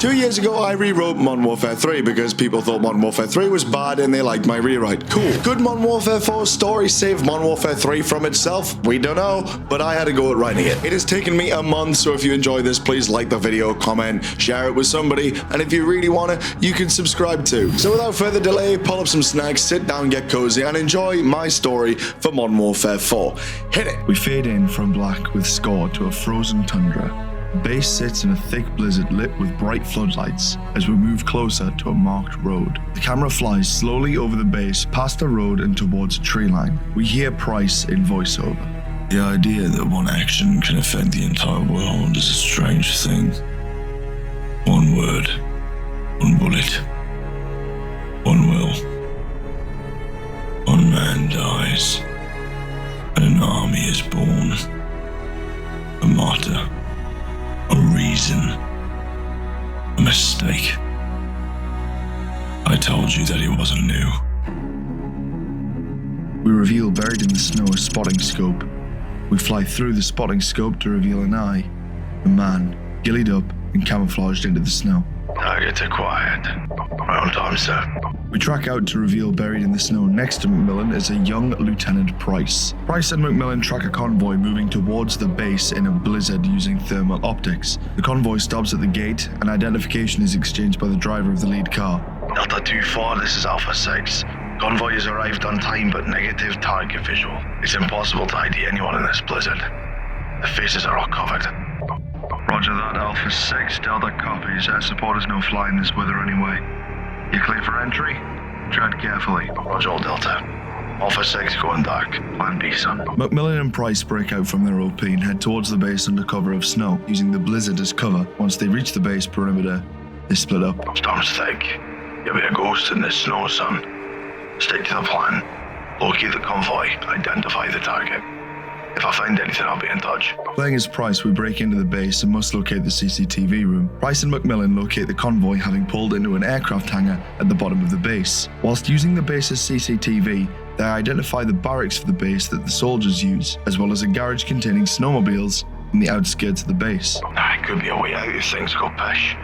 2 years ago, I rewrote Modern Warfare 3 because people thought Modern Warfare 3 was bad and they liked my rewrite. Cool. Could Modern Warfare 4's story save Modern Warfare 3 from itself? We don't know, but I had to go at writing it. It has taken me a month, so if you enjoy this, please like the video, comment, share it with somebody, and if you really want it, you can subscribe too. So without further delay, pull up some snacks, sit down, get cozy, and enjoy my story for Modern Warfare 4. Hit it! We fade in from black with score to a frozen tundra. The base sits in a thick blizzard lit with bright floodlights as we move closer to a marked road. The camera flies slowly over the base, past the road and towards a tree line. We hear Price in voiceover. The idea that one action can affect the entire world is a strange thing. One word, one bullet, one will. One man dies, and an army is born. A martyr. A reason. A mistake. I told you that he wasn't new. We reveal buried in the snow a spotting scope. We fly through the spotting scope to reveal an eye. A man, gillied up and camouflaged into the snow. Targets acquired. Right on time, sir. We track out to reveal buried in the snow next to McMillan is a young Lieutenant Price. Price and McMillan track a convoy moving towards the base in a blizzard using thermal optics. The convoy stops at the gate and identification is exchanged by the driver of the lead car. Delta 2-4, this is Alpha 6. Convoy has arrived on time but negative target visual. It's impossible to ID anyone in this blizzard. The faces are all covered. Roger that, Alpha 6. Delta copies. Support is no fly in this weather anyway. You clear for entry? Tread carefully. Roger, Delta. Alpha 6 going dark. Plan B, son. McMillan and Price break out from their OP and head towards the base under cover of snow, using the blizzard as cover. Once they reach the base perimeter, they split up. Storm's thick. You'll be a ghost in this snow, son. Stick to the plan. Locate the convoy. Identify the target. If I find anything, I'll be in touch. Playing as Price, we break into the base and must locate the CCTV room. Price and McMillan locate the convoy having pulled into an aircraft hangar at the bottom of the base. Whilst using the base's CCTV, they identify the barracks for the base that the soldiers use, as well as a garage containing snowmobiles in the outskirts of the base. It could be a way out if things go pish.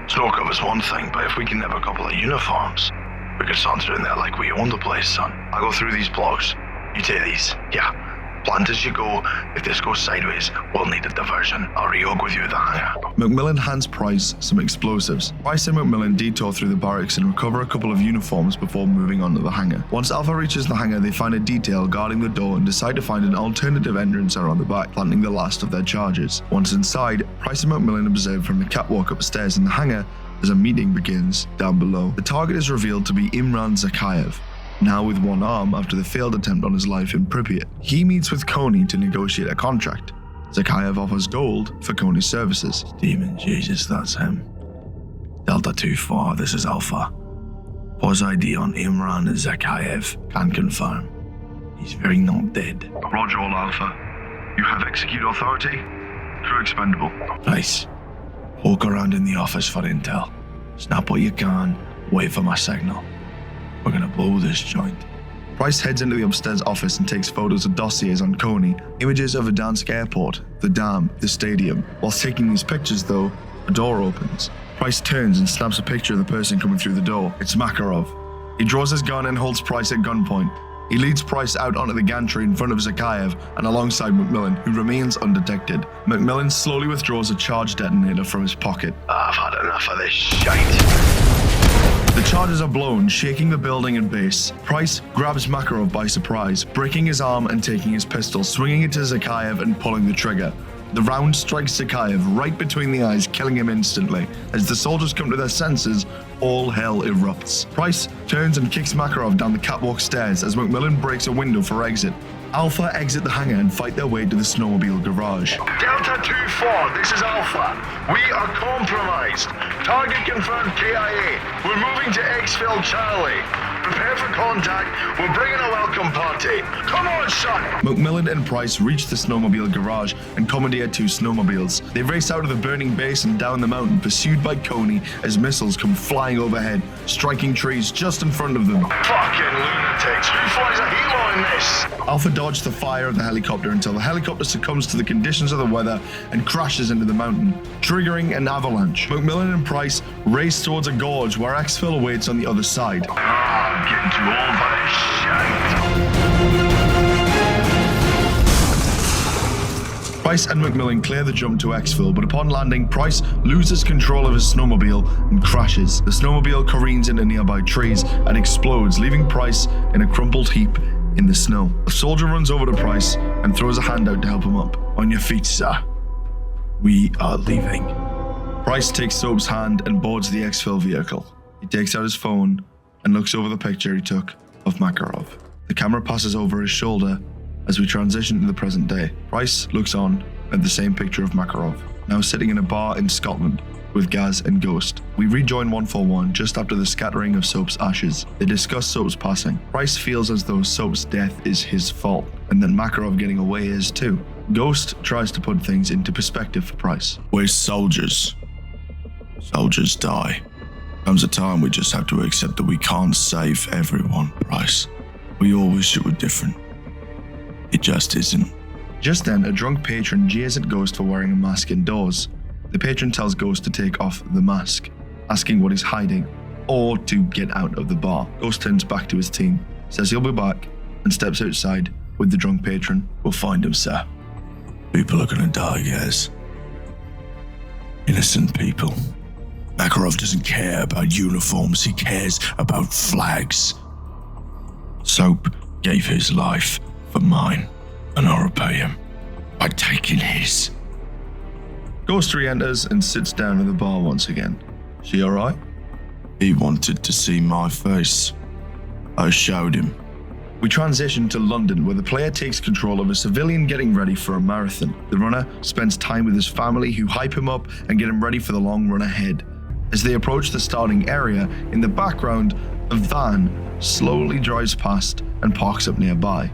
Snow cover's one thing, but if we can have a couple of uniforms, we could saunter in there like we own the place, son. I'll go through these blocks. You take these. Yeah. Plant as you go. If this goes sideways, we'll need a diversion. I'll rehook with you at the hangar. McMillan hands Price some explosives. Price and McMillan detour through the barracks and recover a couple of uniforms before moving on to the hangar. Once Alpha reaches the hangar, they find a detail guarding the door and decide to find an alternative entrance around the back, planting the last of their charges. Once inside, Price and McMillan observe from the catwalk upstairs in the hangar as a meeting begins down below. The target is revealed to be Imran Zakhaev, now with one arm after the failed attempt on his life in Pripyat. He meets with Coney to negotiate a contract. Zakhaev offers gold for Coney's services. Demon Jesus, that's him. Delta 2-4, this is Alpha. Pause ID on Imran Zakhaev. Can confirm. He's very not dead. Roger, all Alpha. You have execute authority? Crew expendable. Nice. Poke around in the office for intel. Snap what you can. Wait for my signal. We're gonna blow this joint. Price heads into the upstairs office and takes photos of dossiers on Coney, images of Verdansk airport, the dam, the stadium. Whilst taking these pictures though, a door opens. Price turns and snaps a picture of the person coming through the door. It's Makarov. He draws his gun and holds Price at gunpoint. He leads Price out onto the gantry in front of Zakhaev and alongside McMillan, who remains undetected. McMillan slowly withdraws a charge detonator from his pocket. I've had enough of this shite. The charges are blown, shaking the building and base. Price grabs Makarov by surprise, breaking his arm and taking his pistol, swinging it to Zakhaev and pulling the trigger. The round strikes Zakhaev right between the eyes, killing him instantly. As the soldiers come to their senses, all hell erupts. Price turns and kicks Makarov down the catwalk stairs as McMillan breaks a window for exit. Alpha exit the hangar and fight their way to the snowmobile garage. Delta 2-4, this is Alpha. We are compromised. Target confirmed KIA. We're moving to Exfil Charlie. Prepare for contact. We're bringing a welcome party. Come on, son. McMillan and Price reach the snowmobile garage and commandeer 2 snowmobiles. They race out of the burning base and down the mountain, pursued by Coney as missiles come flying overhead, striking trees just in front of them. Fucking lunatics. Who flies a helo in this? Alpha dodges the fire of the helicopter until the helicopter succumbs to the conditions of the weather and crashes into the mountain, triggering an avalanche. McMillan and Price race towards a gorge where exfil awaits on the other side. I'm getting too old for this shit. Price and McMillan clear the jump to exfil, but upon landing, Price loses control of his snowmobile and crashes. The snowmobile careens into nearby trees and explodes, leaving Price in a crumpled heap in the snow. A soldier runs over to Price and throws a hand out to help him up. On your feet, sir. We are leaving. Price takes Soap's hand and boards the exfil vehicle. He takes out his phone and looks over the picture he took of Makarov. The camera passes over his shoulder as we transition to the present day. Price looks on at the same picture of Makarov, now sitting in a bar in Scotland with Gaz and Ghost. We rejoin 141 just after the scattering of Soap's ashes. They discuss Soap's passing. Price feels as though Soap's death is his fault, and that Makarov getting away is too. Ghost tries to put things into perspective for Price. We're soldiers. Soldiers die. Comes a time we just have to accept that we can't save everyone, Price. We all wish it were different. It just isn't. Just then, a drunk patron jeers at Ghost for wearing a mask indoors. The patron tells Ghost to take off the mask, asking what he's hiding, or to get out of the bar. Ghost turns back to his team, says he'll be back, and steps outside with the drunk patron. We'll find him, sir. People are gonna die, yes. Innocent people. Makarov doesn't care about uniforms, he cares about flags. Soap gave his life for mine, and I'll repay him by taking his. Ghost re-enters and sits down in the bar once again. She alright? He wanted to see my face. I showed him. We transition to London, where the player takes control of a civilian getting ready for a marathon. The runner spends time with his family, who hype him up and get him ready for the long run ahead. As they approach the starting area, in the background, a van slowly drives past and parks up nearby.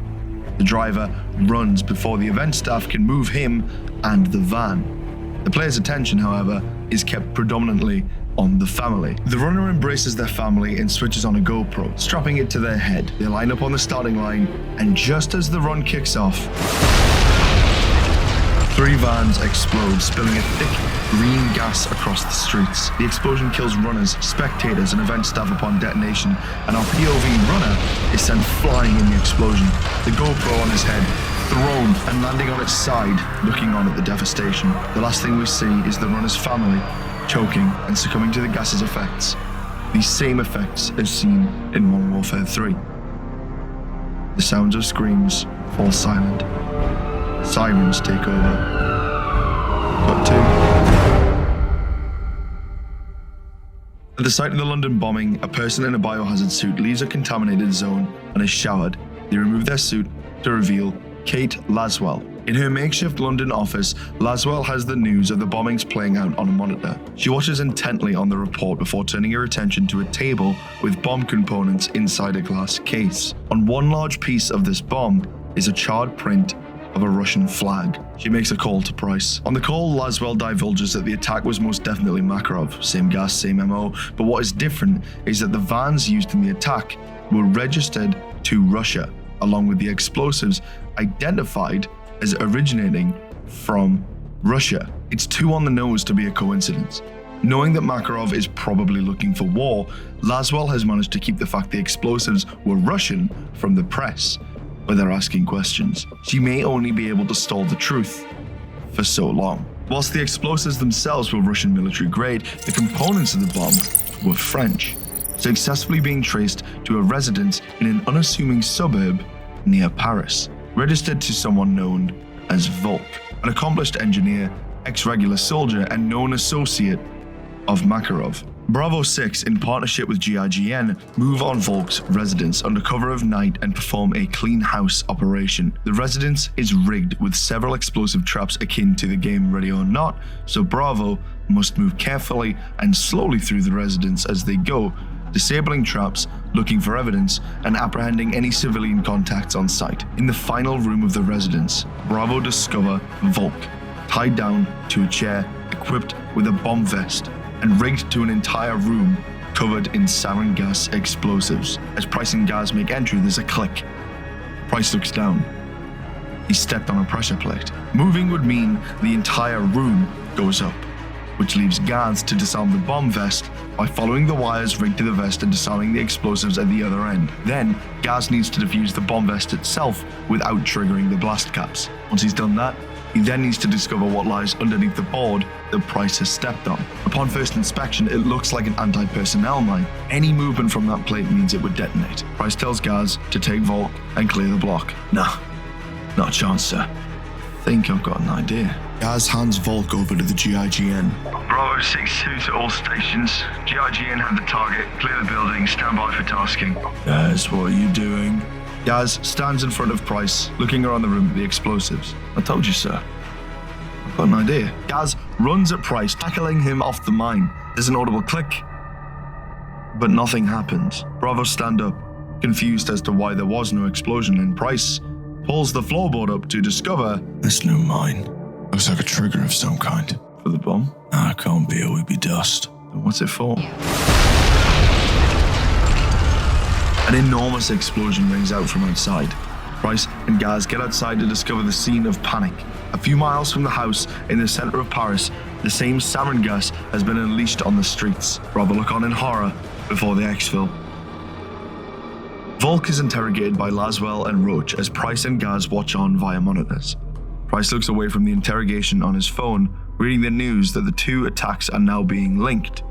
The driver runs before the event staff can move him and the van. The player's attention, however, is kept predominantly on the family. The runner embraces their family and switches on a GoPro, strapping it to their head. They line up on the starting line, and just as the run kicks off, 3 vans explode, spilling a thick green gas across the streets. The explosion kills runners, spectators, and event staff upon detonation, and our POV runner is sent flying in the explosion, the GoPro on his head thrown and landing on its side, looking on at the devastation. The last thing we see is the runner's family choking and succumbing to the gas's effects. These same effects as seen in Modern Warfare 3. The sounds of screams fall silent. Sirens take over. Cut 2. At the site of the London bombing, a person in a biohazard suit leaves a contaminated zone and is showered. They remove their suit to reveal Kate Laswell. In her makeshift London office, Laswell has the news of the bombings playing out on a monitor. She watches intently on the report before turning her attention to a table with bomb components inside a glass case. On one large piece of this bomb is a charred print of a Russian flag. She makes a call to Price. On the call, Laswell divulges that the attack was most definitely Makarov. Same gas, same MO, but what is different is that the vans used in the attack were registered to Russia, along with the explosives identified as originating from Russia. It's too on the nose to be a coincidence. Knowing that Makarov is probably looking for war, Laswell has managed to keep the fact the explosives were Russian from the press, but they're asking questions. She may only be able to stall the truth for so long. Whilst the explosives themselves were Russian military grade, the components of the bomb were French, successfully being traced to a residence in an unassuming suburb near Paris, registered to someone known as Volk, an accomplished engineer, ex-regular soldier, and known associate of Makarov. Bravo 6, in partnership with GIGN, move on Volk's residence under cover of night and perform a clean house operation. The residence is rigged with several explosive traps akin to the game Ready or Not, so Bravo must move carefully and slowly through the residence as they go, disabling traps, looking for evidence, and apprehending any civilian contacts on site. In the final room of the residence, Bravo discover Volk, tied down to a chair, equipped with a bomb vest, and rigged to an entire room covered in sarin gas explosives. As Price and Gaz make entry, there's a click. Price looks down. He stepped on a pressure plate. Moving would mean the entire room goes up, which leaves Gaz to disarm the bomb vest by following the wires rigged to the vest and disarming the explosives at the other end. Then, Gaz needs to defuse the bomb vest itself without triggering the blast caps. Once he's done that, he then needs to discover what lies underneath the board that Price has stepped on. Upon first inspection, it looks like an anti-personnel mine. Any movement from that plate means it would detonate. Price tells Gaz to take Volk and clear the block. Nah, not a chance, sir. Think I've got an idea. Gaz hands Volk over to the GIGN. Bravo 6-2 to all stations. GIGN have the target. Clear the building. Stand by for tasking. Gaz, what are you doing? Gaz stands in front of Price, looking around the room at the explosives. I told you, sir. I've got an idea. Gaz runs at Price, tackling him off the mine. There's an audible click, but nothing happens. Bravo stand up, confused as to why there was no explosion, and Price pulls the floorboard up to discover This new mine looks like a trigger of some kind. for the bomb. It can't be, it would be dust. Then what's it for? An enormous explosion rings out from outside. Price and Gaz get outside to discover the scene of panic. A few miles from the house in the center of Paris, the same sarin gas has been unleashed on the streets. Bravo look on in horror before they exfil. Volk is interrogated by Laswell and Roach as Price and Gaz watch on via monitors. Price looks away from the interrogation on his phone, reading the news that the two attacks are now being linked.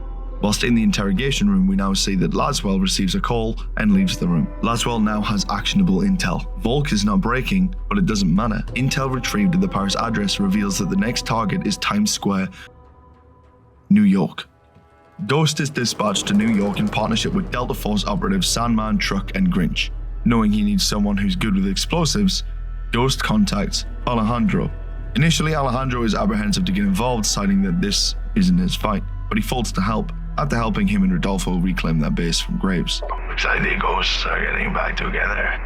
Whilst in the interrogation room, we now see that Laswell receives a call and leaves the room. Laswell now has actionable intel. Volk is not breaking, but it doesn't matter. Intel retrieved at the Paris address reveals that the next target is Times Square, New York. Ghost is dispatched to New York in partnership with Delta Force operatives Sandman, Truck, and Grinch. Knowing he needs someone who's good with explosives, Ghost contacts Alejandro. Initially, Alejandro is apprehensive to get involved, citing that this isn't his fight, but he folds to help after helping him and Rodolfo reclaim their base from Graves. Looks like the ghosts are getting back together.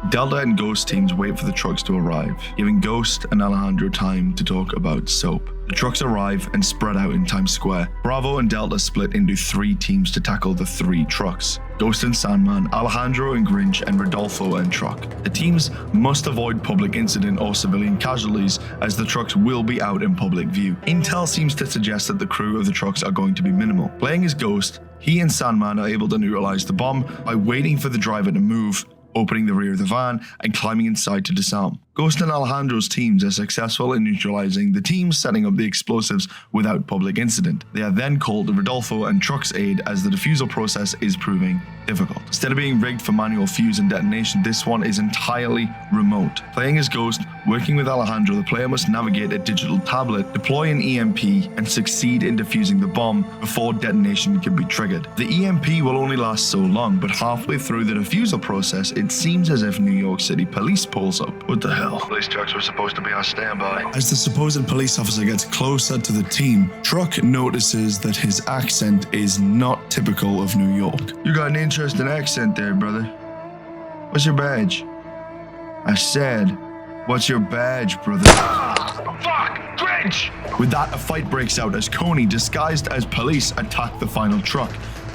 Delta and Ghost teams wait for the trucks to arrive, giving Ghost and Alejandro time to talk about soap. The trucks arrive and spread out in Times Square. Bravo and Delta split into 3 teams to tackle the 3 trucks. Ghost and Sandman, Alejandro and Grinch, and Rodolfo and Truck. The teams must avoid public incident or civilian casualties, as the trucks will be out in public view. Intel seems to suggest that the crew of the trucks are going to be minimal. Playing as Ghost, he and Sandman are able to neutralize the bomb by waiting for the driver to move, opening the rear of the van, and climbing inside to disarm. Ghost and Alejandro's teams are successful in neutralizing the teams setting up the explosives without public incident. They are then called to Rodolfo and Truck's aid as the defusal process is proving difficult. Instead of being rigged for manual fuse and detonation, this one is entirely remote. Playing as Ghost, working with Alejandro, the player must navigate a digital tablet, deploy an EMP, and succeed in defusing the bomb before detonation can be triggered. The EMP will only last so long, but halfway through the defusal process, it seems as if New York City police pulls up. What the hell? Police trucks were supposed to be on standby. As the supposed police officer gets closer to the team, Truck notices that his accent is not typical of New York. You got an interesting accent there, brother. What's your badge? I said, what's your badge, brother? Fuck! Grinch! With that, a fight breaks out as Coney, disguised as police, attack the final truck.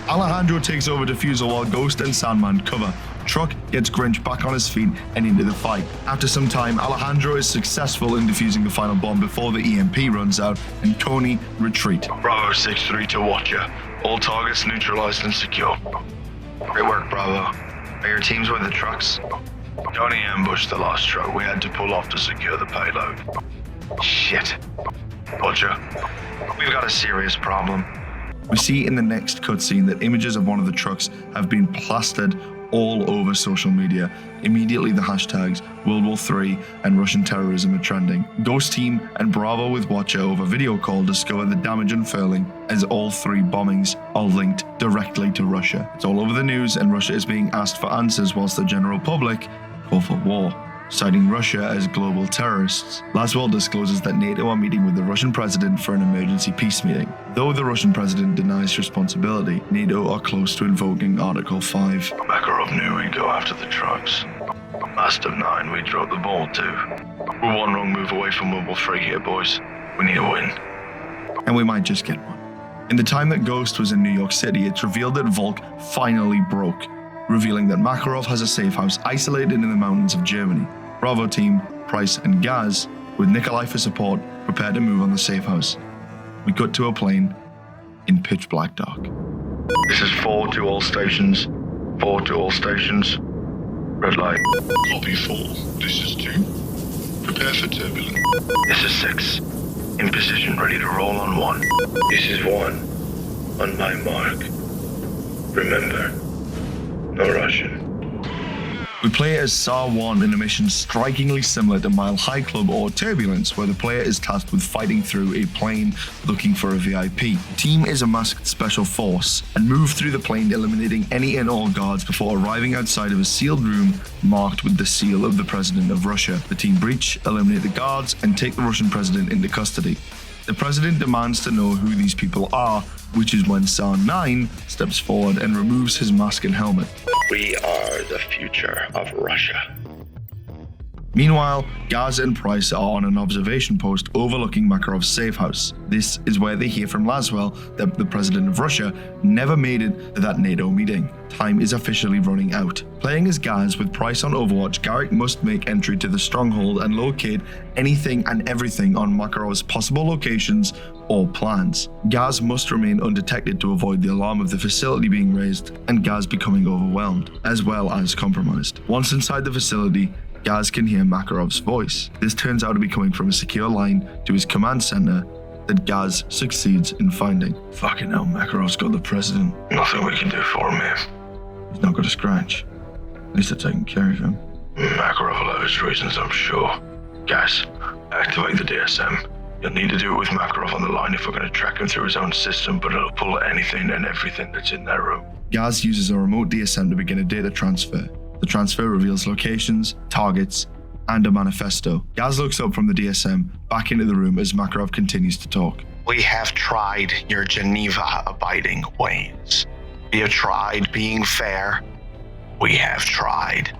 Alejandro takes over defusal while Ghost and Sandman cover. Truck gets Grinch back on his feet and into the fight. After some time, Alejandro is successful in defusing the final bomb before the EMP runs out, and Coney retreat. Bravo 6-3 to Watcher. All targets neutralized and secure. Great work, Bravo. Are your teams with the trucks? Tony ambushed the last truck. We had to pull off to secure the payload. Shit. Watcher, we've got a serious problem. We see in the next cutscene that images of one of the trucks have been plastered all over social media. Immediately the hashtags World War III and Russian terrorism are trending. Ghost Team and Bravo with Watcher over video call discover the damage unfurling as all 3 bombings are linked directly to Russia. It's all over the news and Russia is being asked for answers whilst the general public call for war. citing Russia as global terrorists. Laswell discloses that NATO are meeting with the Russian president for an emergency peace meeting. Though the Russian president denies responsibility, NATO are close to invoking Article 5. Makarov knew we'd go after the trucks. Last of 9, we dropped the ball too. We're one wrong move away from World War III here, boys. We need a win. And we might just get one. In the time that Ghost was in New York City, it's revealed that Volk finally broke, revealing that Makarov has a safe house isolated in the mountains of Germany. Bravo team, Price and Gaz, with Nikolai for support, prepare to move on the safe house. We cut to a plane in pitch black dark. This is 4 to all stations. 4 to all stations. Red light. Copy 4. This is 2. Prepare for turbulence. This is 6. In position, ready to roll on 1. This is 1. On my mark. Remember, no Russian. We play as SAR 1 in a mission strikingly similar to Mile High Club or Turbulence, where the player is tasked with fighting through a plane looking for a VIP. The team is a masked special force and move through the plane, eliminating any and all guards before arriving outside of a sealed room marked with the seal of the President of Russia. The team breach, eliminate the guards, and take the Russian president into custody. The president demands to know who these people are, which is when SAR 9 steps forward and removes his mask and helmet. We are the future of Russia. Meanwhile, Gaz and Price are on an observation post overlooking Makarov's safe house. This is where they hear from Laswell that the president of Russia never made it to that NATO meeting. Time is officially running out. Playing as Gaz with Price on Overwatch, Garrick must make entry to the stronghold and locate anything and everything on Makarov's possible locations or plans. Gaz must remain undetected to avoid the alarm of the facility being raised and Gaz becoming overwhelmed, as well as compromised. Once inside the facility, Gaz can hear Makarov's voice. This turns out to be coming from a secure line to his command center that Gaz succeeds in finding. Fucking hell, Makarov's got the president. Nothing we can do for him here. He's not got a scratch. At least they're taking care of him. Makarov will have his reasons, I'm sure. Guys, activate the DSM. You'll need to do it with Makarov on the line if we're going to track him through his own system, but it'll pull anything and everything that's in that room. Gaz uses a remote DSM to begin a data transfer. The transfer reveals locations, targets, and a manifesto. Gaz looks up from the DSM back into the room as Makarov continues to talk. We have tried your Geneva-abiding ways. We have tried being fair. We have tried.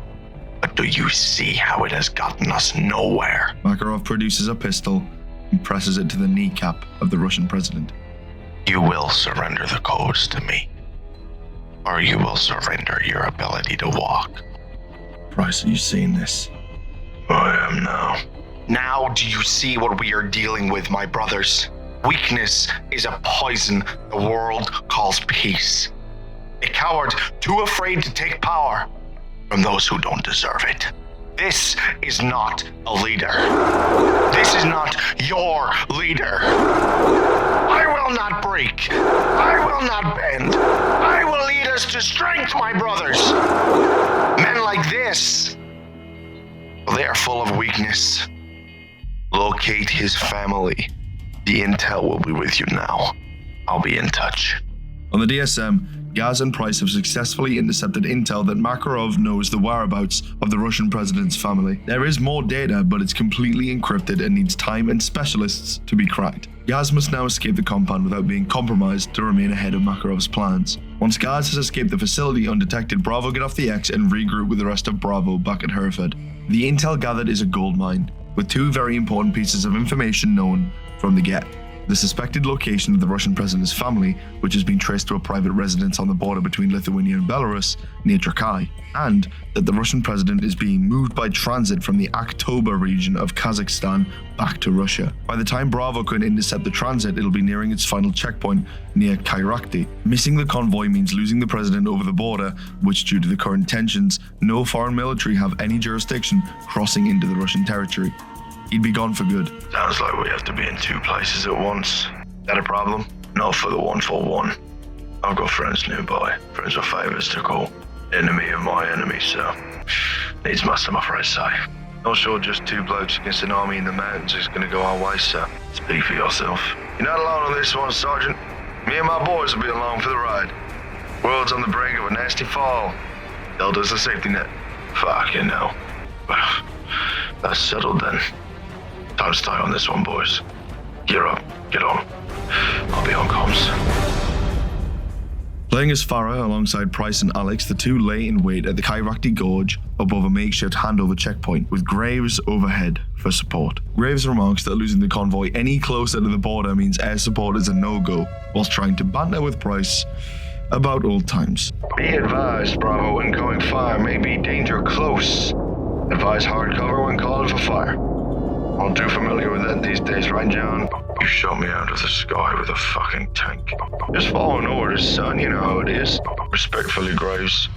But do you see how it has gotten us nowhere? Makarov produces a pistol and presses it to the kneecap of the Russian president. You will surrender the codes to me, or you will surrender your ability to walk. Price, are you seeing this? I am now. Now do you see what we are dealing with, my brothers? Weakness is a poison the world calls peace. A coward too afraid to take power from those who don't deserve it. This is not a leader. This is not your leader. I will not break. I will not bend. I will lead us to strength, my brothers. Men like this, they are full of weakness. Locate his family. The intel will be with you now. I'll be in touch. On the DSM, Gaz and Price have successfully intercepted intel that Makarov knows the whereabouts of the Russian president's family. There is more data, but it's completely encrypted and needs time and specialists to be cracked. Gaz must now escape the compound without being compromised to remain ahead of Makarov's plans. Once Gaz has escaped the facility undetected, Bravo get off the X and regroup with the rest of Bravo back at Hereford. The intel gathered is a goldmine, with 2 very important pieces of information known from the get. The suspected location of the Russian president's family, which has been traced to a private residence on the border between Lithuania and Belarus, near Trakai, and that the Russian president is being moved by transit from the Akhtoba region of Kazakhstan back to Russia. By the time Bravo can intercept the transit, it'll be nearing its final checkpoint near Kairakti. Missing the convoy means losing the president over the border, which, due to the current tensions, no foreign military have any jurisdiction crossing into the Russian territory. He'd be gone for good. Sounds like we have to be in 2 places at once. That a problem? Not for the 141. I've got friends nearby. Friends with favors to call. Enemy of my enemy, so needs must, I'm afraid, say. Not sure just 2 blokes against an army in the mountains is gonna go our way, sir. Speak for yourself. You're not alone on this one, Sergeant. Me and my boys will be along for the ride. World's on the brink of a nasty fall. Delta's the safety net. Fucking hell. That's settled then. Time to stay on this one, boys. Gear up. Get on. I'll be on comms. Playing as Farah alongside Price and Alex, the two lay in wait at the Kairakti Gorge above a makeshift handover checkpoint, with Graves overhead for support. Graves remarks that losing the convoy any closer to the border means air support is a no-go, whilst trying to banter with Price about old times. Be advised, Bravo, incoming fire may be danger close. Advise hard cover when calling for fire. I'm too familiar with that these days, right, John? You shot me out of the sky with a fucking tank. Just following orders, son, you know how it is. Respectfully, Graves.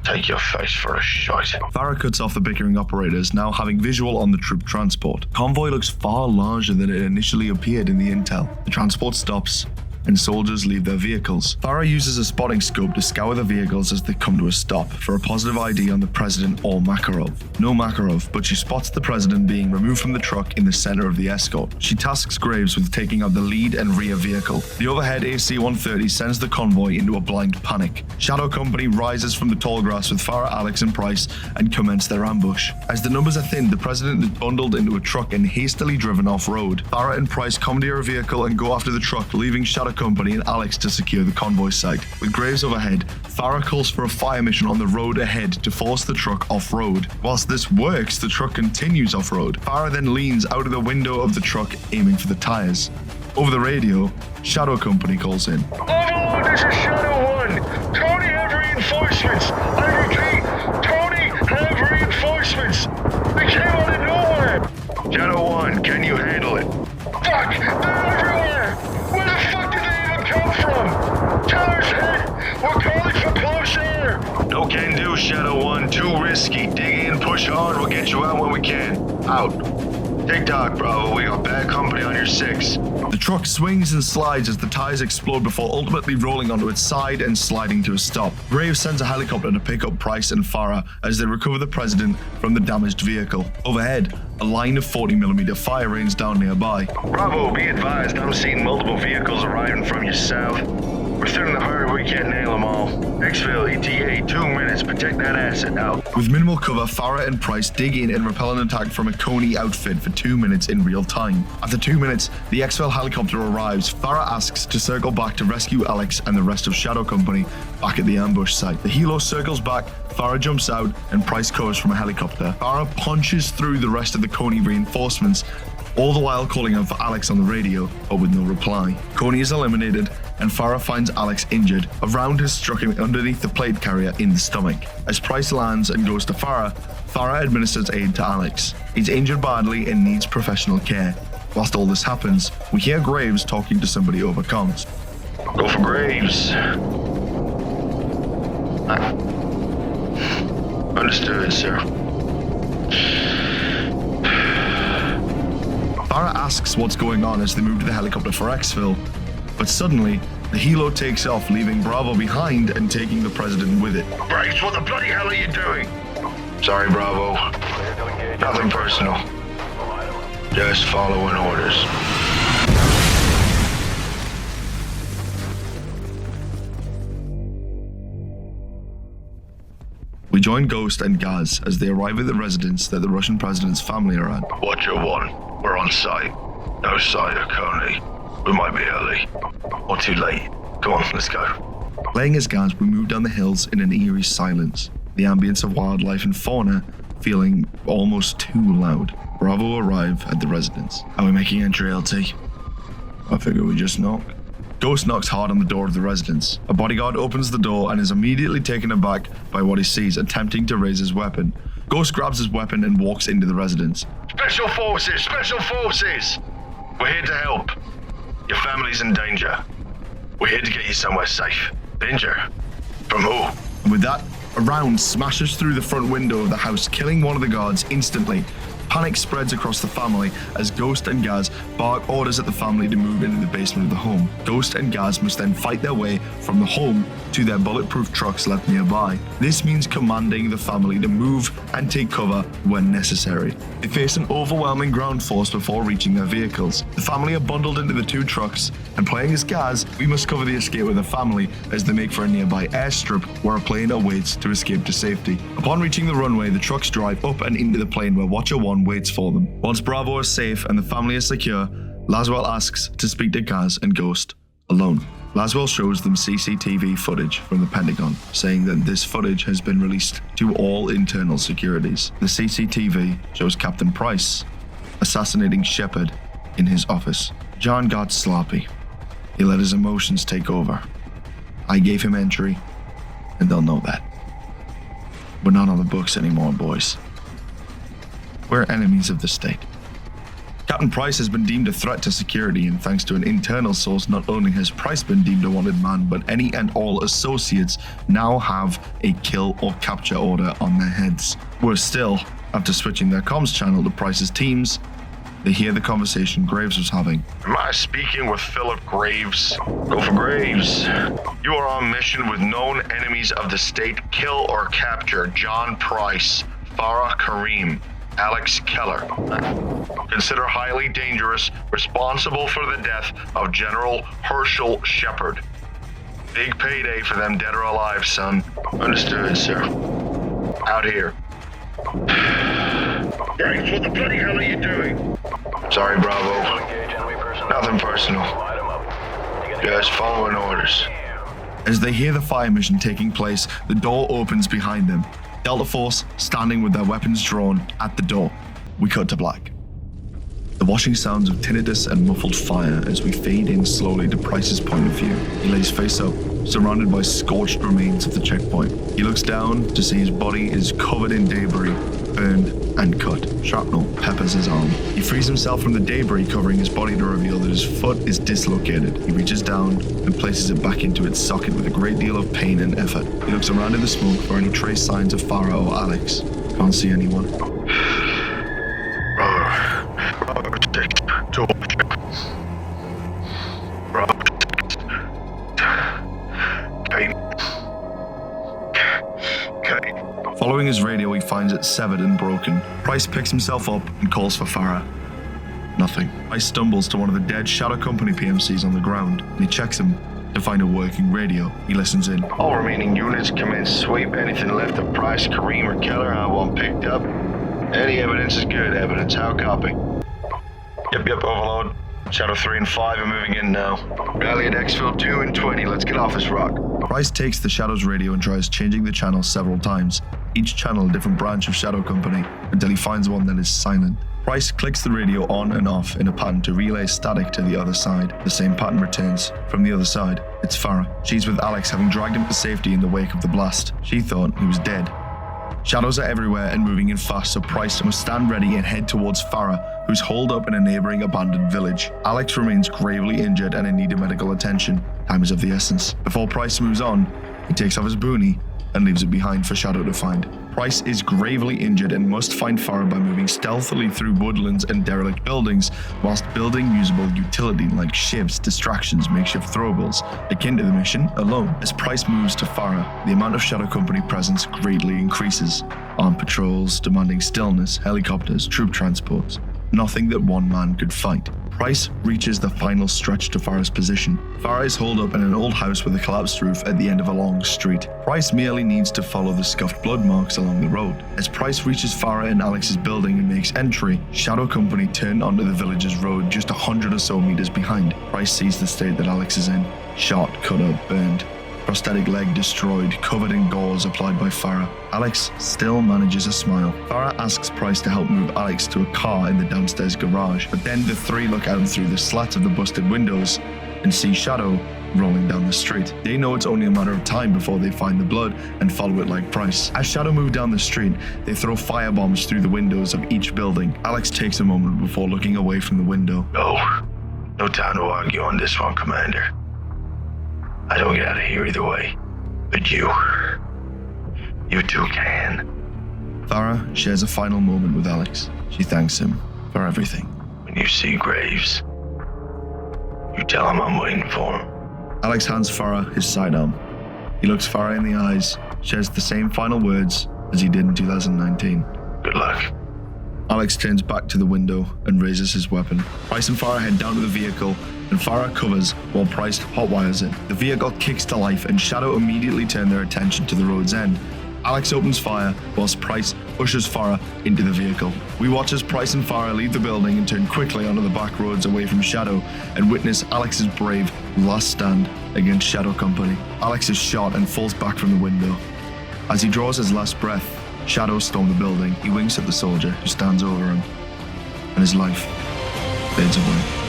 Take your face for a shot. Farah cuts off the bickering operators, now having visual on the troop transport. Convoy looks far larger than it initially appeared in the intel. The transport stops, and soldiers leave their vehicles. Farah uses a spotting scope to scour the vehicles as they come to a stop for a positive ID on the president or Makarov. No Makarov, but she spots the president being removed from the truck in the center of the escort. She tasks Graves with taking out the lead and rear vehicle. The overhead AC-130 sends the convoy into a blind panic. Shadow Company rises from the tall grass with Farah, Alex and Price and commence their ambush. As the numbers are thinned, the president is bundled into a truck and hastily driven off-road. Farah and Price commandeer a vehicle and go after the truck, leaving Shadow Company and Alex to secure the convoy site. With Graves overhead, Farah calls for a fire mission on the road ahead to force the truck off-road. Whilst this works, the truck continues off-road. Farah then leans out of the window of the truck, aiming for the tires. Over the radio, Shadow Company calls in. Overlord, this is Shadow 1. Tony have reinforcements. I repeat, Tony have reinforcements. They came out of nowhere. Shadow 1, can you handle it? Fuck, they're everywhere. Where the fuck did they even come from? Tower's hit. We're calling for close air. No can do, Shadow 1. Too risky. Dig in, push hard. We'll get you out when we can. Out. Take Doc, Bravo. We got bad company on your 6. The truck swings and slides as the tires explode before ultimately rolling onto its side and sliding to a stop. Graves sends a helicopter to pick up Price and Farah as they recover the president from the damaged vehicle. Overhead, a line of 40mm fire rains down nearby. Bravo, be advised. I'm seeing multiple vehicles arriving from your south. We're through the herd, we can't nail them all. Exfil, ETA, 2 minutes. Protect that asset out. With minimal cover, Farah and Price dig in and repel an attack from a Coney outfit for 2 minutes in real time. After 2 minutes, the Exfil helicopter arrives. Farah asks to circle back to rescue Alex and the rest of Shadow Company back at the ambush site. The helo circles back, Farah jumps out, and Price covers from a helicopter. Farah punches through the rest of the Coney reinforcements, all the while calling out for Alex on the radio, but with no reply. Coney is eliminated, and Farah finds Alex injured. A round has struck him underneath the plate carrier in the stomach. As Price lands and goes to Farah, Farah administers aid to Alex. He's injured badly and needs professional care. Whilst all this happens, we hear Graves talking to somebody over comms. Go for Graves. Understood, sir. Farah asks what's going on as they move to the helicopter for Exfil, but suddenly, the helo takes off, leaving Bravo behind and taking the president with it. Bryce, what the bloody hell are you doing? Sorry, Bravo. Nothing personal. Just following orders. We join Ghost and Gaz as they arrive at the residence that the Russian president's family are at. Watcher 1, we're on site. No sight of Coney. We might be early. Or too late. Come on, let's go. Playing as Gaz, we move down the hills in an eerie silence, the ambience of wildlife and fauna feeling almost too loud. Bravo arrive at the residence. Are we making entry, LT? I figure we just knock. Ghost knocks hard on the door of the residence. A bodyguard opens the door and is immediately taken aback by what he sees, attempting to raise his weapon. Ghost grabs his weapon and walks into the residence. Special forces! Special forces! We're here to help. Your family's in danger. We're here to get you somewhere safe. Danger? From who? And with that, a round smashes through the front window of the house, killing one of the guards instantly. Panic spreads across the family as Ghost and Gaz bark orders at the family to move into the basement of the home. Ghost and Gaz must then fight their way from the home to their bulletproof trucks left nearby. This means commanding the family to move and take cover when necessary. They face an overwhelming ground force before reaching their vehicles. The family are bundled into the 2 trucks, and playing as Gaz, we must cover the escape with the family as they make for a nearby airstrip where a plane awaits to escape to safety. Upon reaching the runway, the trucks drive up and into the plane where Watcher 1 waits for them. Once Bravo is safe and the family is secure, Laswell asks to speak to Gaz and Ghost alone. Laswell shows them CCTV footage from the Pentagon, saying that this footage has been released to all internal securities. The CCTV shows Captain Price assassinating Shepard in his office. John got sloppy. He let his emotions take over. I gave him entry, and they'll know that. We're not on the books anymore, boys. We're enemies of the state. Captain Price has been deemed a threat to security, and thanks to an internal source, not only has Price been deemed a wanted man, but any and all associates now have a kill or capture order on their heads. Worse still, after switching their comms channel to Price's teams, they hear the conversation Graves was having. Am I speaking with Philip Graves? Go for Graves. You are on mission with known enemies of the state. Kill or capture John Price, Farah Kareem, Alex Keller. Consider highly dangerous, responsible for the death of General Herschel Shepard. Big payday for them, dead or alive, son. Understood, sir. Out here. Graves, what the bloody hell are you doing? Sorry, Bravo. Nothing personal. Just following orders. As they hear the fire mission taking place, the door opens behind them. Delta Force standing with their weapons drawn at the door. We cut to black. The washing sounds of tinnitus and muffled fire as we fade in slowly to Price's point of view. He lays face up, surrounded by scorched remains of the checkpoint. He looks down to see his body is covered in debris, burned and cut. Shrapnel peppers his arm. He frees himself from the debris covering his body to reveal that his foot is dislocated. He reaches down and places it back into its socket with a great deal of pain and effort. He looks around in the smoke for any trace signs of Farah or Alex. Can't see anyone. Following his radio, he finds it severed and broken. Price picks himself up and calls for Farah. Nothing. Price stumbles to one of the dead Shadow Company PMCs on the ground, and he checks them to find a working radio. He listens in. All remaining units commence sweep. Anything left of Price, Kareem, or Keller, I want picked up. Any evidence is good evidence. How copy? Yep, overload. Shadow 3 and 5 are moving in now. Rally at exfil 2 and 20. Let's get off this rock. Price takes the Shadow's radio and tries changing the channel several times, each channel a different branch of Shadow Company, until he finds one that is silent. Price clicks the radio on and off in a pattern to relay static to the other side. The same pattern returns from the other side. It's Farah. She's with Alex, having dragged him to safety in the wake of the blast. She thought he was dead. Shadows are everywhere and moving in fast, so Price must stand ready and head towards Farah, who's holed up in a neighboring abandoned village. Alex remains gravely injured and in need of medical attention. Time is of the essence. Before Price moves on, he takes off his boonie and leaves it behind for Shadow to find. Price is gravely injured and must find Farah by moving stealthily through woodlands and derelict buildings, whilst building usable utility like shivs, distractions, makeshift throwables, akin to the mission, alone. As Price moves to Farah, the amount of Shadow Company presence greatly increases. Armed patrols, demanding stillness, helicopters, troop transports. Nothing that one man could fight. Price reaches the final stretch to Farah's position. Farah is holed up in an old house with a collapsed roof at the end of a long street. Price merely needs to follow the scuffed blood marks along the road. As Price reaches Farah and Alex's building and makes entry, Shadow Company turn onto the village's road just 100 or so meters behind. Price sees the state that Alex is in. Shot, cut up, burned. Prosthetic leg destroyed, covered in gauze applied by Farah. Alex still manages a smile. Farah asks Price to help move Alex to a car in the downstairs garage, but then the three look out through the slats of the busted windows and see Shadow rolling down the street. They know it's only a matter of time before they find the blood and follow it like Price. As Shadow move down the street, they throw firebombs through the windows of each building. Alex takes a moment before looking away from the window. No time to argue on this one, Commander. I don't get out of here either way, but you too can. Farah shares a final moment with Alex. She thanks him for everything. When you see Graves, you tell him I'm waiting for him. Alex hands Farah his sidearm. He looks Farah in the eyes, shares the same final words as he did in 2019. Good luck. Alex turns back to the window and raises his weapon. Price and Farah head down to the vehicle, and Farah covers while Price hotwires it. The vehicle kicks to life, and Shadow immediately turn their attention to the road's end. Alex opens fire whilst Price ushers Farah into the vehicle. We watch as Price and Farah leave the building and turn quickly onto the back roads away from Shadow and witness Alex's brave last stand against Shadow Company. Alex is shot and falls back from the window. As he draws his last breath, Shadow storms the building. He winks at the soldier who stands over him, and his life fades away.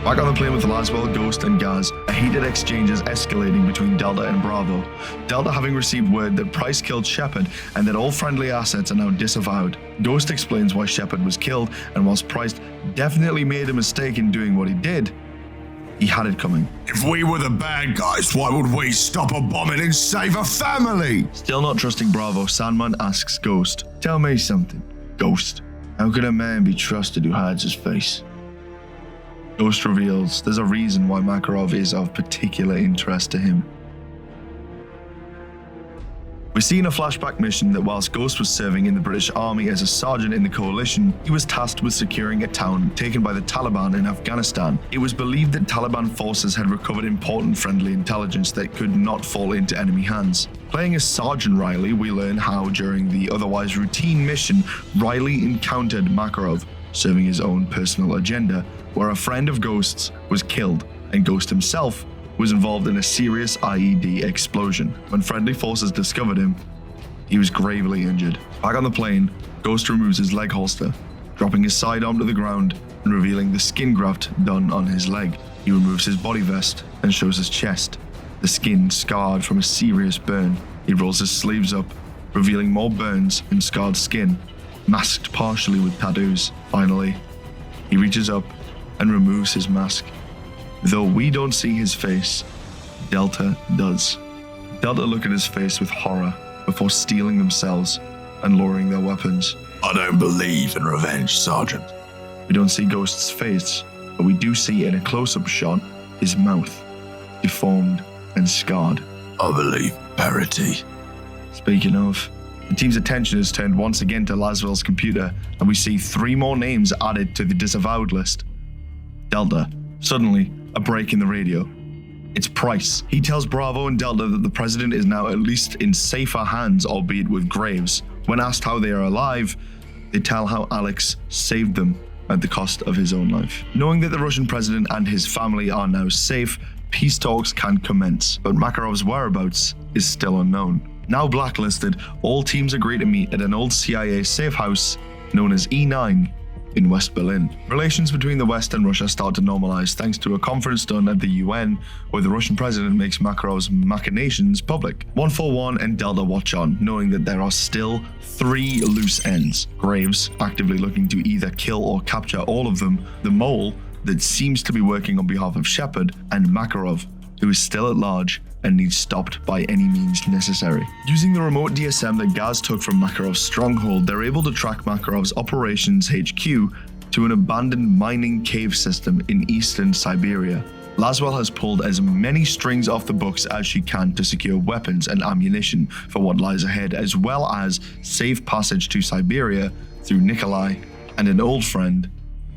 Back on the plane with Laswell, Ghost, and Gaz, a heated exchange is escalating between Delta and Bravo. Delta having received word that Price killed Shepard and that all friendly assets are now disavowed. Ghost explains why Shepard was killed, and whilst Price definitely made a mistake in doing what he did, he had it coming. If we were the bad guys, why would we stop a bombing and save a family? Still not trusting Bravo, Sandman asks Ghost, "Tell me something, Ghost. How could a man be trusted who hides his face?" Ghost reveals there's a reason why Makarov is of particular interest to him. We see in a flashback mission that whilst Ghost was serving in the British Army as a sergeant in the coalition, he was tasked with securing a town taken by the Taliban in Afghanistan. It was believed that Taliban forces had recovered important friendly intelligence that could not fall into enemy hands. Playing as Sergeant Riley, we learn how during the otherwise routine mission, Riley encountered Makarov, serving his own personal agenda, where a friend of Ghost's was killed, and Ghost himself was involved in a serious IED explosion. When friendly forces discovered him, he was gravely injured. Back on the plane, Ghost removes his leg holster, dropping his sidearm to the ground and revealing the skin graft done on his leg. He removes his body vest and shows his chest, the skin scarred from a serious burn. He rolls his sleeves up, revealing more burns and scarred skin, masked partially with tattoos. Finally, he reaches up and removes his mask. Though we don't see his face, Delta does. Delta look at his face with horror before steeling themselves and lowering their weapons. I don't believe in revenge, Sergeant. We don't see Ghost's face, but we do see in a close-up shot his mouth, deformed and scarred. I believe parity. Speaking of, the team's attention is turned once again to Laswell's computer, and we see 3 more names added to the disavowed list. Delta. Suddenly, a break in the radio. It's Price. He tells Bravo and Delta that the president is now at least in safer hands, albeit with Graves. When asked how they are alive, they tell how Alex saved them at the cost of his own life. Knowing that the Russian president and his family are now safe, peace talks can commence, but Makarov's whereabouts is still unknown. Now blacklisted, all teams agree to meet at an old CIA safe house known as E9 in West Berlin. Relations between the West and Russia start to normalize thanks to a conference done at the UN where the Russian president makes Makarov's machinations public. 141 and Delta watch on, knowing that there are still 3 loose ends. Graves, actively looking to either kill or capture all of them, the Mole, that seems to be working on behalf of Shepard, and Makarov, who is still at large and needs stopped by any means necessary. Using the remote DSM that Gaz took from Makarov's stronghold, they're able to track Makarov's operations HQ to an abandoned mining cave system in eastern Siberia. Laswell has pulled as many strings off the books as she can to secure weapons and ammunition for what lies ahead, as well as safe passage to Siberia through Nikolai and an old friend,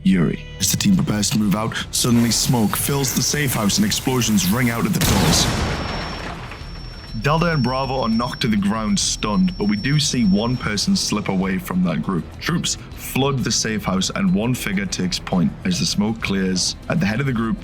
Yuri. As the team prepares to move out, suddenly smoke fills the safe house and explosions ring out at the doors. Delta and Bravo are knocked to the ground stunned, but we do see one person slip away from that group. Troops flood the safe house and one figure takes point as the smoke clears. At the head of the group,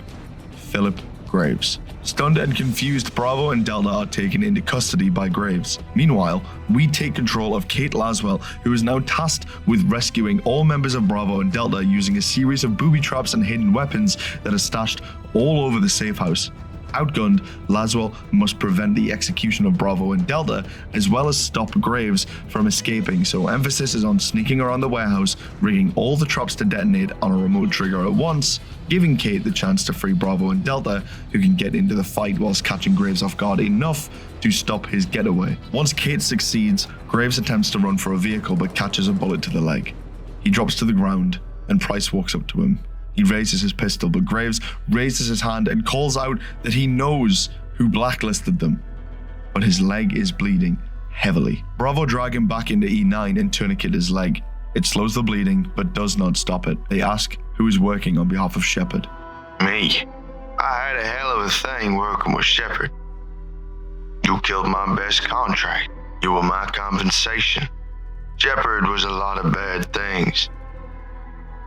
Philip Graves. Stunned and confused, Bravo and Delta are taken into custody by Graves. Meanwhile, we take control of Kate Laswell, who is now tasked with rescuing all members of Bravo and Delta using a series of booby traps and hidden weapons that are stashed all over the safe house. Outgunned, Laswell must prevent the execution of Bravo and Delta, as well as stop Graves from escaping, so emphasis is on sneaking around the warehouse, rigging all the traps to detonate on a remote trigger at once, giving Kate the chance to free Bravo and Delta, who can get into the fight whilst catching Graves off guard enough to stop his getaway. Once Kate succeeds, Graves attempts to run for a vehicle but catches a bullet to the leg. He drops to the ground, and Price walks up to him. He raises his pistol, but Graves raises his hand and calls out that he knows who blacklisted them. But his leg is bleeding heavily. Bravo drag him back into E9 and tourniquet his leg. It slows the bleeding, but does not stop it. They ask who is working on behalf of Shepard. Me. I had a hell of a thing working with Shepard. You killed my best contract. You were my compensation. Shepard was a lot of bad things,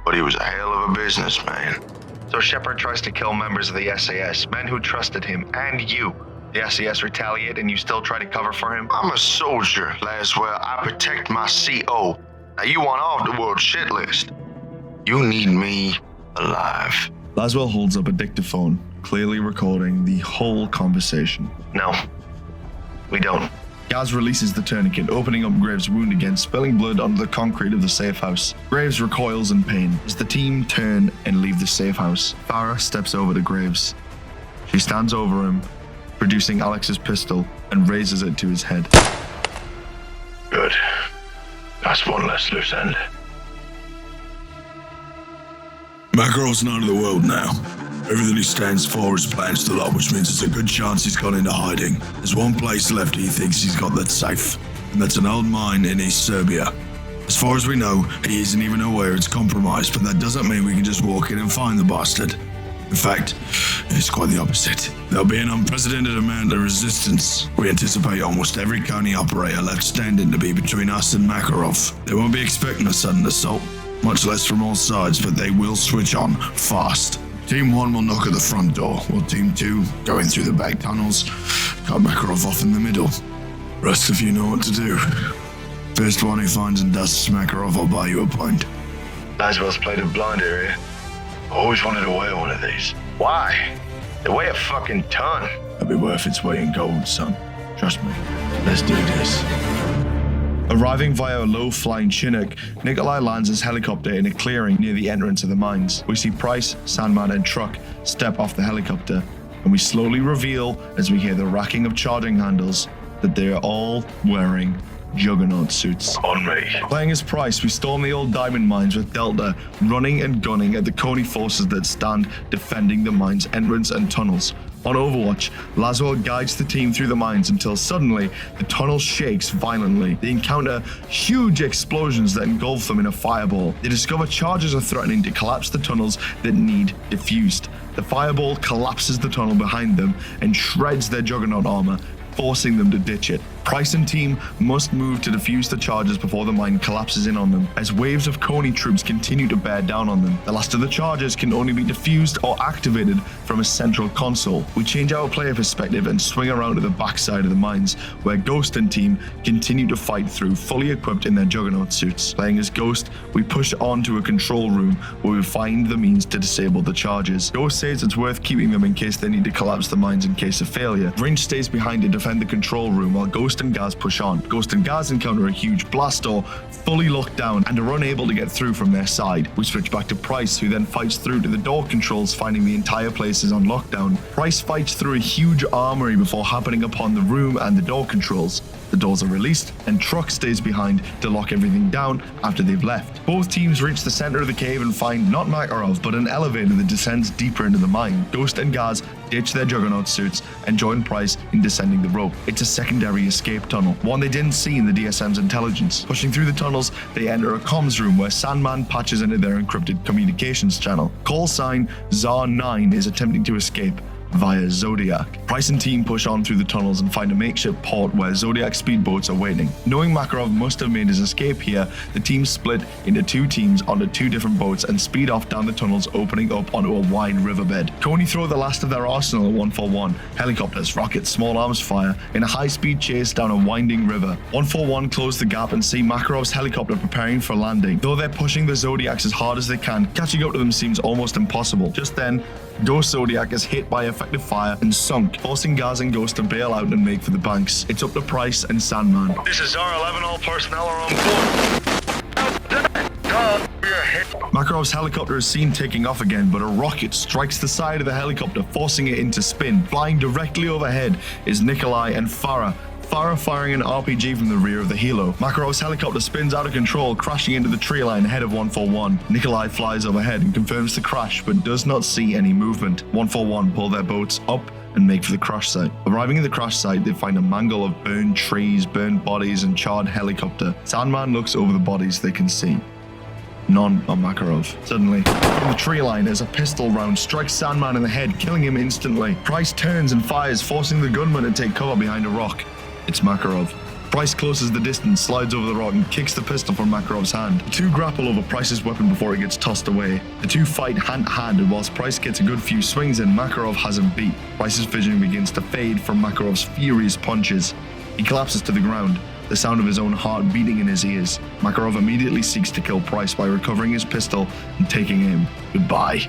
but he was a hell of a businessman. So Shepard tries to kill members of the SAS, men who trusted him, and you. The SAS retaliate and you still try to cover for him? I'm a soldier, Laswell. I protect my CO. Now you want off the world shit list. You need me alive. Laswell holds up a dictaphone, clearly recording the whole conversation. No, we don't. Gaz releases the tourniquet, opening up Graves' wound again, spilling blood onto the concrete of the safe house. Graves recoils in pain as the team turn and leave the safe house. Farah steps over to Graves. She stands over him, producing Alex's pistol, and raises it to his head. Good. That's one less loose end. Makarov's not of the world now. Everything he stands for is plans to lot, which means there's a good chance he's gone into hiding. There's one place left he thinks he's got that's safe, and that's an old mine in East Serbia. As far as we know, he isn't even aware it's compromised, but that doesn't mean we can just walk in and find the bastard. In fact, it's quite the opposite. There'll be an unprecedented amount of resistance. We anticipate almost every county operator left standing to be between us and Makarov. They won't be expecting a sudden assault, much less from all sides, but they will switch on fast. Team 1 will knock at the front door, while Team 2, going through the back tunnels, cut Makarov off in the middle. Rest of you know what to do. First one who finds and dusts Makarov will buy you a pint. Laswell's played a blind area. Always wanted to wear one of these. Why? They weigh a fucking ton. It'll be worth its weight in gold, son. Trust me. Let's do this. Arriving via a low-flying Chinook, Nikolai lands his helicopter in a clearing near the entrance of the mines. We see Price, Sandman, and Truck step off the helicopter, and we slowly reveal, as we hear the racking of charging handles, that they are all wearing Juggernaut suits. On me. Playing as Price, we storm the old diamond mines with Delta running and gunning at the Coney forces that stand defending the mine's entrance and tunnels. On Overwatch, Laswell guides the team through the mines until suddenly the tunnel shakes violently. They encounter huge explosions that engulf them in a fireball. They discover charges are threatening to collapse the tunnels that need defused. The fireball collapses the tunnel behind them and shreds their Juggernaut armor, forcing them to ditch it. Price and team must move to defuse the charges before the mine collapses in on them, as waves of Coney troops continue to bear down on them. The last of the charges can only be defused or activated from a central console. We change our player perspective and swing around to the backside of the mines, where Ghost and team continue to fight through, fully equipped in their Juggernaut suits. Playing as Ghost, we push on to a control room where we find the means to disable the charges. Ghost says it's worth keeping them in case they need to collapse the mines in case of failure. Range stays behind to defend the control room while Ghost and Gaz push on. Ghost and Gaz encounter a huge blast door, fully locked down, and are unable to get through from their side. We switch back to Price, who then fights through to the door controls, finding the entire place is on lockdown. Price fights through a huge armory before happening upon the room and the door controls. The doors are released, and Truck stays behind to lock everything down after they've left. Both teams reach the center of the cave and find not Makarov, but an elevator that descends deeper into the mine. Ghost and Gaz ditch their Juggernaut suits and join Price in descending the rope. It's a secondary escape tunnel, one they didn't see in the DSM's intelligence. Pushing through the tunnels, they enter a comms room where Sandman patches into their encrypted communications channel. Call sign Czar 9 is attempting to escape via Zodiac. Price and team push on through the tunnels and find a makeshift port where Zodiac speedboats are waiting. Knowing Makarov must have made his escape here, the team split into two teams onto two different boats and speed off down the tunnels, opening up onto a wide riverbed. Coney throw the last of their arsenal at 141. Helicopters, rockets, small arms fire in a high-speed chase down a winding river. 141 close the gap and see Makarov's helicopter preparing for landing. Though they're pushing the Zodiacs as hard as they can, catching up to them seems almost impossible. Just then, Ghost Zodiac is hit by effective fire and sunk, forcing Gaz and Ghost to bail out and make for the banks. It's up to Price and Sandman. This is R11, all personnel are on board. Makarov's helicopter is seen taking off again, but a rocket strikes the side of the helicopter, forcing it into spin. Flying directly overhead is Nikolai and Farah, Farah firing an RPG from the rear of the helo. Makarov's helicopter spins out of control, crashing into the tree line ahead of 141. Nikolai flies overhead and confirms the crash, but does not see any movement. 141 pull their boats up and make for the crash site. Arriving at the crash site, they find a mangle of burned trees, burned bodies, and charred helicopter. Sandman looks over the bodies they can see. None are Makarov. Suddenly, from the tree line, as a pistol round strikes Sandman in the head, killing him instantly. Price turns and fires, forcing the gunman to take cover behind a rock. It's Makarov. Price closes the distance, slides over the rock, and kicks the pistol from Makarov's hand. The two grapple over Price's weapon before it gets tossed away. The two fight hand to hand, and whilst Price gets a good few swings in, Makarov has him beat. Price's vision begins to fade from Makarov's furious punches. He collapses to the ground, the sound of his own heart beating in his ears. Makarov immediately seeks to kill Price by recovering his pistol and taking aim. Goodbye,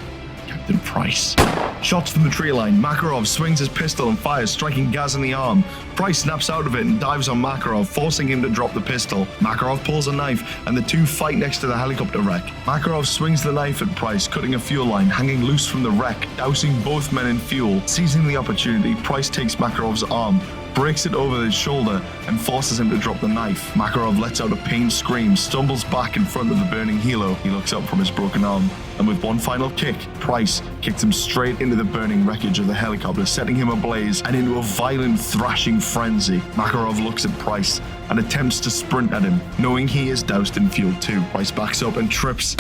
Captain Price. Shots from the tree line. Makarov swings his pistol and fires, striking Gaz in the arm. Price snaps out of it and dives on Makarov, forcing him to drop the pistol. Makarov pulls a knife, and the two fight next to the helicopter wreck. Makarov swings the knife at Price, cutting a fuel line, hanging loose from the wreck, dousing both men in fuel. Seizing the opportunity, Price takes Makarov's arm, breaks it over his shoulder, and forces him to drop the knife. Makarov lets out a pained scream, stumbles back in front of the burning helo. He looks up from his broken arm, and with one final kick, Price kicks him straight into the burning wreckage of the helicopter, setting him ablaze and into a violent thrashing frenzy. Makarov looks at Price and attempts to sprint at him, knowing he is doused in fuel too. Price backs up and trips.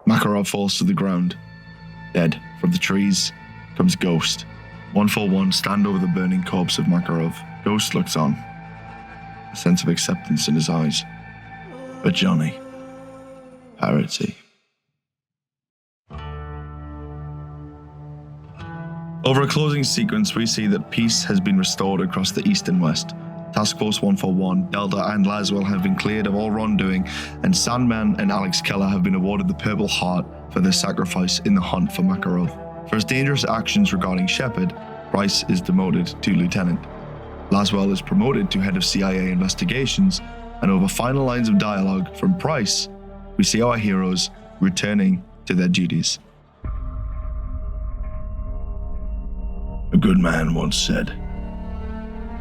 Makarov falls to the ground. Dead. From the trees comes Ghost. 141 stand over the burning corpse of Makarov. Ghost looks on, a sense of acceptance in his eyes. But Johnny, parity. Over a closing sequence, we see that peace has been restored across the east and west. Task Force 141, Delta, and Laswell have been cleared of all wrongdoing, and Sandman and Alex Keller have been awarded the Purple Heart for their sacrifice in the hunt for Makarov. For his dangerous actions regarding Shepard, Price is demoted to lieutenant. Laswell is promoted to head of CIA investigations, and over final lines of dialogue from Price, we see our heroes returning to their duties. A good man once said,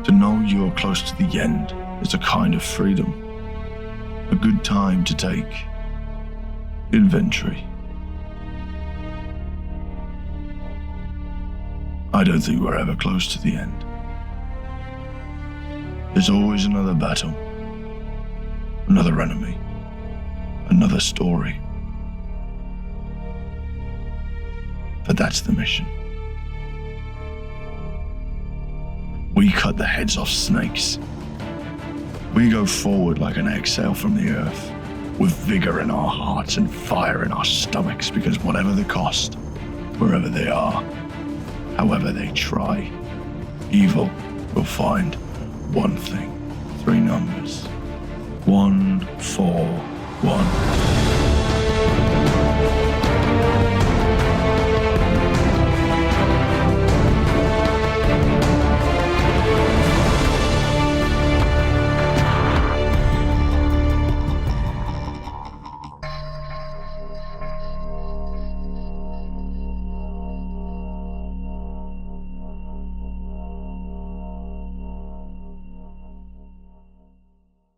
"To know you're close to the end is a kind of freedom, a good time to take inventory." I don't think we're ever close to the end. There's always another battle, another enemy, another story. But that's the mission. We cut the heads off snakes. We go forward like an exhale from the earth, with vigor in our hearts and fire in our stomachs, because whatever the cost, wherever they are, however they try, evil will find one thing. 3 numbers. 141.